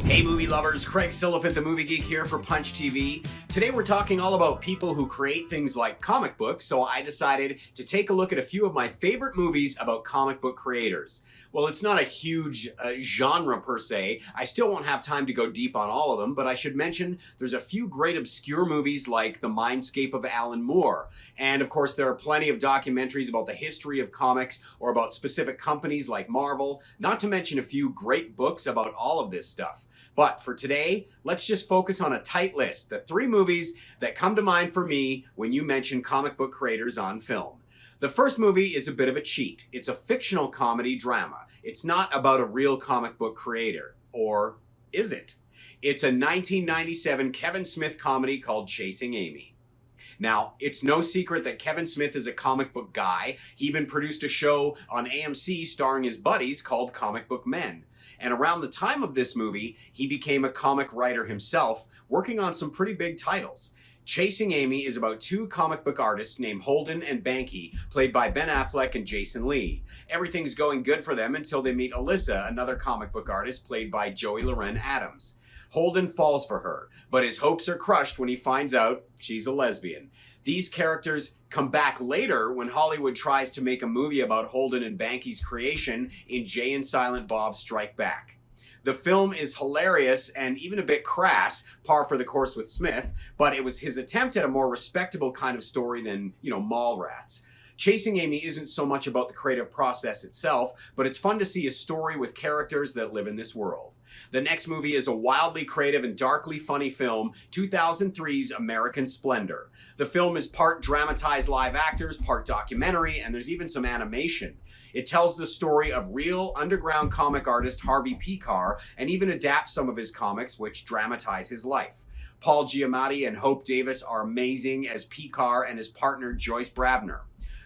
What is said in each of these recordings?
Hey movie lovers, Craig Silliphant, the Movie Geek here for Punch TV. Today we're talking all about people who create things like comic books, so I decided to take a look at a few of my favorite movies about comic book creators. Well, it's not a huge genre per se. I still won't have time to go deep on all of them, but I should mention there's a few great obscure movies like The Mindscape of Alan Moore. And of course there are plenty of documentaries about the history of comics or about specific companies like Marvel, not to mention a few great books about all of this stuff. But for today, let's just focus on a tight list, the 3 movies that come to mind for me when you mention comic book creators on film. The first movie is a bit of a cheat. It's a fictional comedy drama. It's not about a real comic book creator. Or is it? It's a 1997 Kevin Smith comedy called Chasing Amy. Now, it's no secret that Kevin Smith is a comic book guy. He even produced a show on AMC starring his buddies called Comic Book Men. And around the time of this movie, he became a comic writer himself, working on some pretty big titles. Chasing Amy is about 2 comic book artists named Holden and Banky, played by Ben Affleck and Jason Lee. Everything's going good for them until they meet Alyssa, another comic book artist played by Joey Loren Adams. Holden falls for her, but his hopes are crushed when he finds out she's a lesbian. These characters come back later when Hollywood tries to make a movie about Holden and Banky's creation in Jay and Silent Bob Strike Back. The film is hilarious and even a bit crass, par for the course with Smith, but it was his attempt at a more respectable kind of story than, Mallrats. Chasing Amy isn't so much about the creative process itself, but it's fun to see a story with characters that live in this world. The next movie is a wildly creative and darkly funny film, 2003's American Splendor. The film is part dramatized live actors, part documentary, and there's even some animation. It tells the story of real underground comic artist Harvey Pekar, and even adapts some of his comics which dramatize his life. Paul Giamatti and Hope Davis are amazing as Pekar and his partner Joyce Brabner.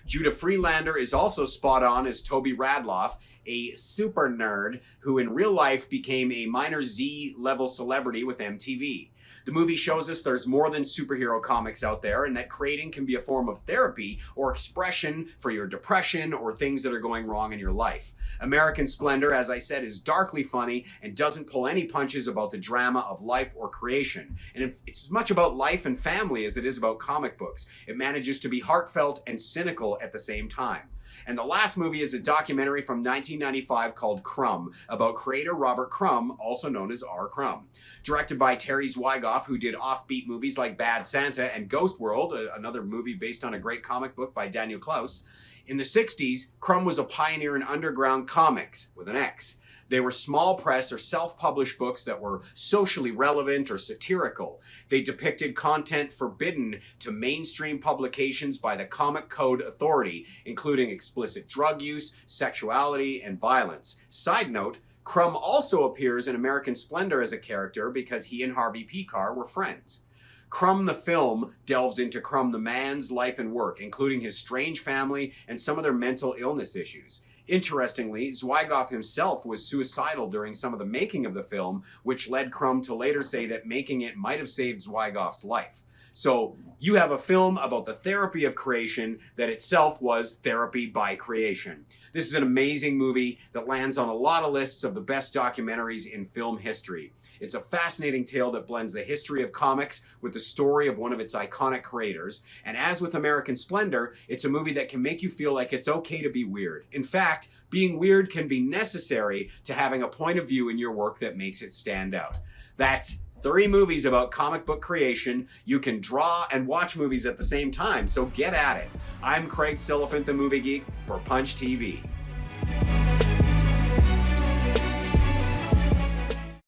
Judah Friedlander is also spot on as Toby Radloff, a super nerd who in real life became a minor Z-level celebrity with MTV. The movie shows us there's more than superhero comics out there and that creating can be a form of therapy or expression for your depression or things that are going wrong in your life. American Splendor, as I said, is darkly funny and doesn't pull any punches about the drama of life or creation. And it's as much about life and family as it is about comic books. It manages to be heartfelt and cynical at the same time. And the last movie is a documentary from 1995 called Crumb, about creator Robert Crumb, also known as R. Crumb. Directed by Terry Zwigoff, who did offbeat movies like Bad Santa and Ghost World, another movie based on a great comic book by Daniel Klaus. In the 60s, Crumb was a pioneer in underground comics, with an X. They were small press or self-published books that were socially relevant or satirical. They depicted content forbidden to mainstream publications by the Comic Code Authority, including explicit drug use, sexuality, and violence. Side note, Crumb also appears in American Splendor as a character because he and Harvey Pekar were friends. Crumb the film delves into Crumb the man's life and work, including his strange family and some of their mental illness issues. Interestingly, Zwigoff himself was suicidal during some of the making of the film, which led Crumb to later say that making it might have saved Zwigoff's life. So you have a film about the therapy of creation that itself was therapy by creation. This is an amazing movie that lands on a lot of lists of the best documentaries in film history. It's a fascinating tale that blends the history of comics with the story of one of its iconic creators. And as with American Splendor, it's a movie that can make you feel like it's okay to be weird. In fact, being weird can be necessary to having a point of view in your work that makes it stand out. That's 3 movies about comic book creation. You can draw and watch movies at the same time, so get at it. I'm Craig Silliphant, the Movie Geek, for Punch TV.